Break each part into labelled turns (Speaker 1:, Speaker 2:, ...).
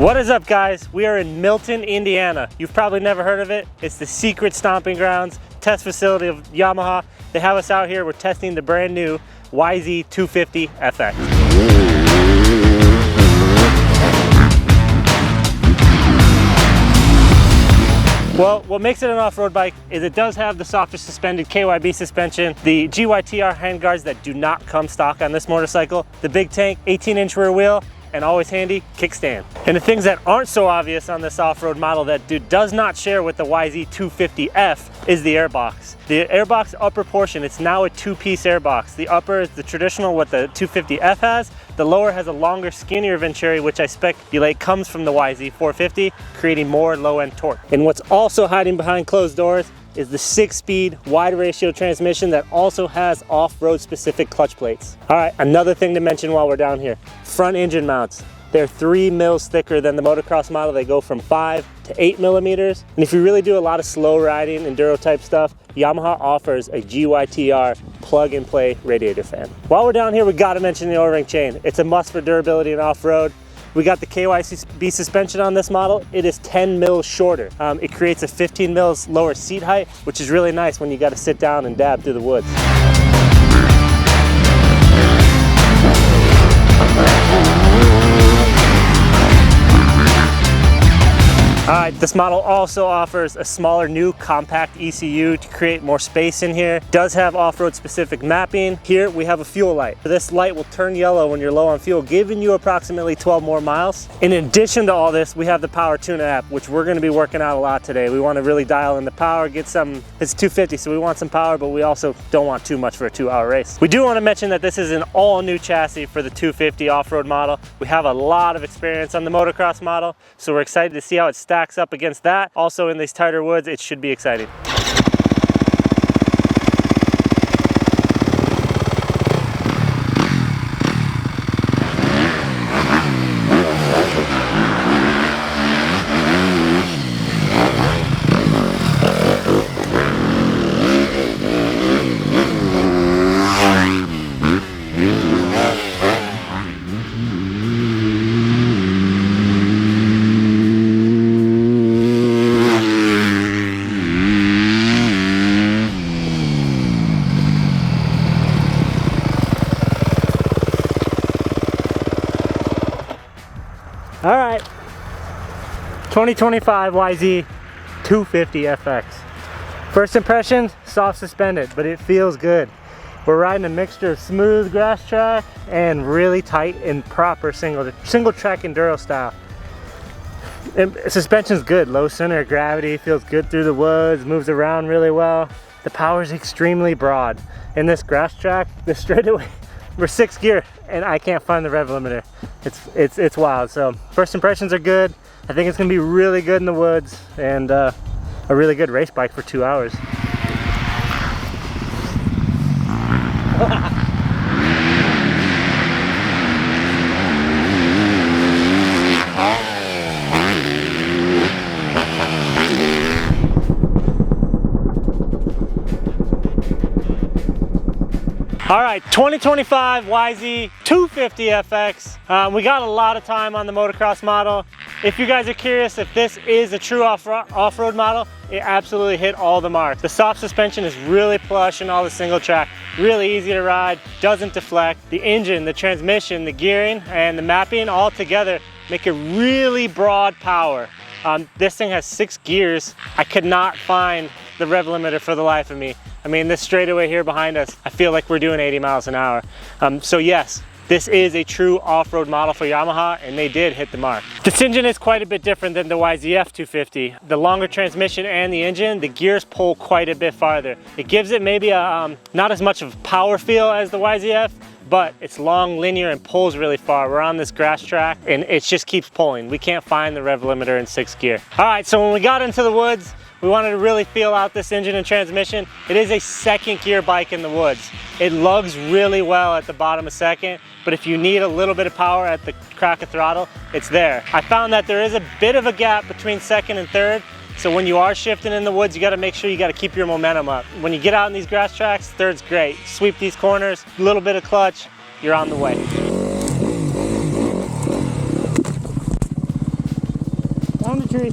Speaker 1: What is up, guys? We are in Milton, Indiana. You've probably never heard of it. It's the secret stomping grounds, test facility of Yamaha. They have us out here. We're testing the brand new YZ250FX. Well, what makes it an off-road bike is it does have the softest suspended KYB suspension, the GYTR handguards that do not come stock on this motorcycle, the big tank, 18-inch rear wheel, and always handy kickstand. And the things that aren't so obvious on this off-road model that does not share with the YZ250F is the airbox. The airbox upper portion, it's now a two-piece airbox. The upper is the traditional what the 250F has. The lower has a longer, skinnier venturi, which I speculate comes from the YZ450, creating more low-end torque. And what's also hiding behind closed doors is the 6-speed wide ratio transmission that also has off-road specific clutch plates. All right, another thing to mention while we're down here, front engine mounts. They're 3 mils thicker than the motocross model. They go from 5 to 8 millimeters. And if you really do a lot of slow riding, enduro type stuff, Yamaha offers a GYTR plug and play radiator fan. While we're down here, we gotta mention the O-ring chain. It's a must for durability and off-road. We got the KYB suspension on this model. It is 10 mils shorter. It creates a 15 mils lower seat height, which is really nice when you got to sit down and dab through the woods. All right, this model also offers a smaller new compact ECU to create more space in here. Does have off-road specific mapping. Here we have a fuel light. This light will turn yellow when you're low on fuel, giving you approximately 12 more miles. In addition to all this, we have the Power Tuna app, which we're gonna be working out a lot today. We wanna really dial in the power, get some, it's 250, so we want some power, but we also don't want too much for a 2-hour race. We do wanna mention that this is an all new chassis for the 250 off-road model. We have a lot of experience on the motocross model, so we're excited to see how it stacks up against that. Also in these tighter woods, it should be exciting. All right, 2025 YZ250FX. First impression, soft suspended, but it feels good. We're riding a mixture of smooth grass track and really tight and proper single track enduro style. And suspension's good, low center of gravity, feels good through the woods, moves around really well. The power's extremely broad. In this grass track, this straightaway, we're 6th gear and I can't find the rev limiter. It's wild. So first impressions are good. I think it's gonna be really good in the woods and a really good race bike for 2 hours. All right, 2025 YZ250FX. We got a lot of time on the motocross model. If you guys are curious if this is a true off-road model, it absolutely hit all the marks. The soft suspension is really plush in all the single track, really easy to ride, doesn't deflect. The engine, the transmission, the gearing, and the mapping all together make a really broad power. This thing has 6 gears. I could not find the rev limiter for the life of me. I mean, this straightaway here behind us, I feel like we're doing 80 miles an hour. So yes, this is a true off-road model for Yamaha, and they did hit the mark. This engine is quite a bit different than the YZF250. The longer transmission and the engine, the gears pull quite a bit farther. It gives it maybe a, not as much of a power feel as the YZF, but it's long, linear, and pulls really far. We're on this grass track, and it just keeps pulling. We can't find the rev limiter in 6th gear. All right, so when we got into the woods, we wanted to really feel out this engine and transmission. It is a 2nd gear bike in the woods. It lugs really well at the bottom of 2nd, but if you need a little bit of power at the crack of throttle, it's there. I found that there is a bit of a gap between 2nd and 3rd, so when you are shifting in the woods, you gotta make sure you gotta keep your momentum up. When you get out in these grass tracks, 3rd's great. Sweep these corners, a little bit of clutch, you're on the way. tree.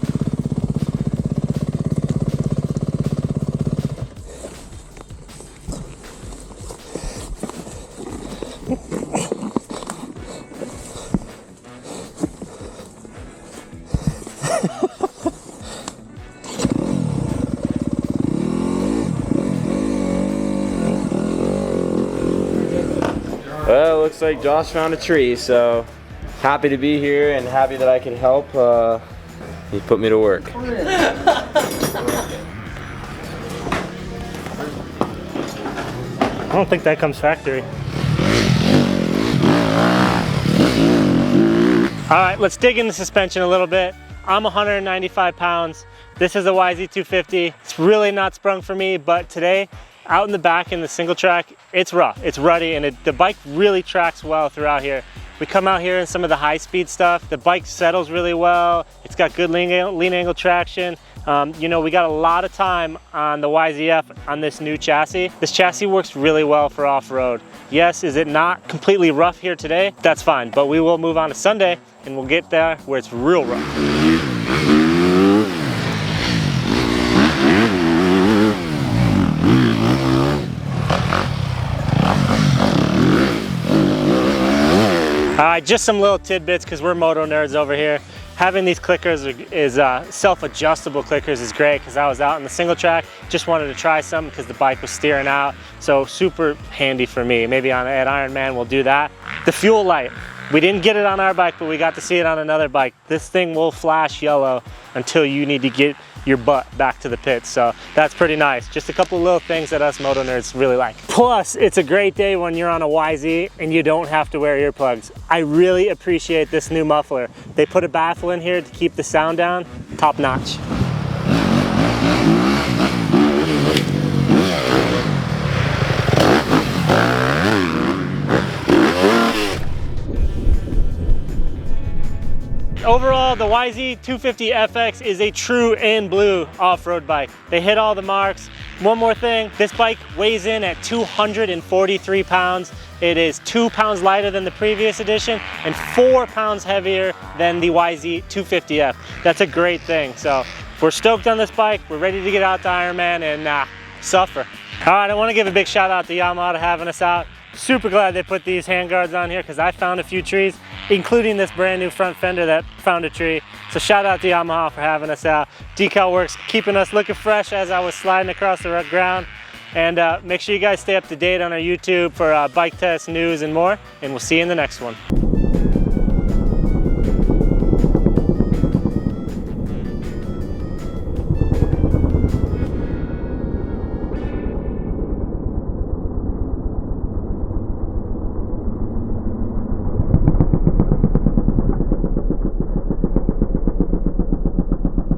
Speaker 2: Well, it looks like Josh found a tree, so happy to be here and happy that I can help. He put me to work.
Speaker 1: I don't think that comes factory. All right, let's dig in the suspension a little bit. I'm 195 pounds. This is a YZ250. It's really not sprung for me, but today, out in the back in the single track, it's rough, it's ruddy, and the bike really tracks well throughout here. We come out here in some of the high speed stuff, the bike settles really well, it's got good lean angle traction. You know, we got a lot of time on the YZF on this new chassis. This chassis works really well for off-road. Yes, is it not completely rough here today? That's fine, but we will move on to Sunday and we'll get there where it's real rough. Just some little tidbits because we're moto nerds over here. Having these clickers is self-adjustable clickers is great because I was out in the single track, just wanted to try some because the bike was steering out. So super handy for me. Maybe at Ironman we'll do that. The fuel light. We didn't get it on our bike, but we got to see it on another bike. This thing will flash yellow until you need to get your butt back to the pits. So that's pretty nice. Just a couple of little things that us moto nerds really like. Plus, it's a great day when you're on a YZ and you don't have to wear earplugs. I really appreciate this new muffler. They put a baffle in here to keep the sound down. Top notch. Overall, the YZ250FX is a true in blue off-road bike. They hit all the marks. One more thing, this bike weighs in at 243 pounds. It is 2 pounds lighter than the previous edition and 4 pounds heavier than the YZ250F. That's a great thing. So we're stoked on this bike. We're ready to get out to Ironman and suffer. All right, I want to give a big shout out to Yamaha for having us out. Super glad they put these handguards on here because I found a few trees, including this brand new front fender that found a tree. So shout out to Yamaha for having us out. Decal Works keeping us looking fresh as I was sliding across the ground. And make sure you guys stay up to date on our YouTube for bike tests, news, and more. And we'll see you in the next one.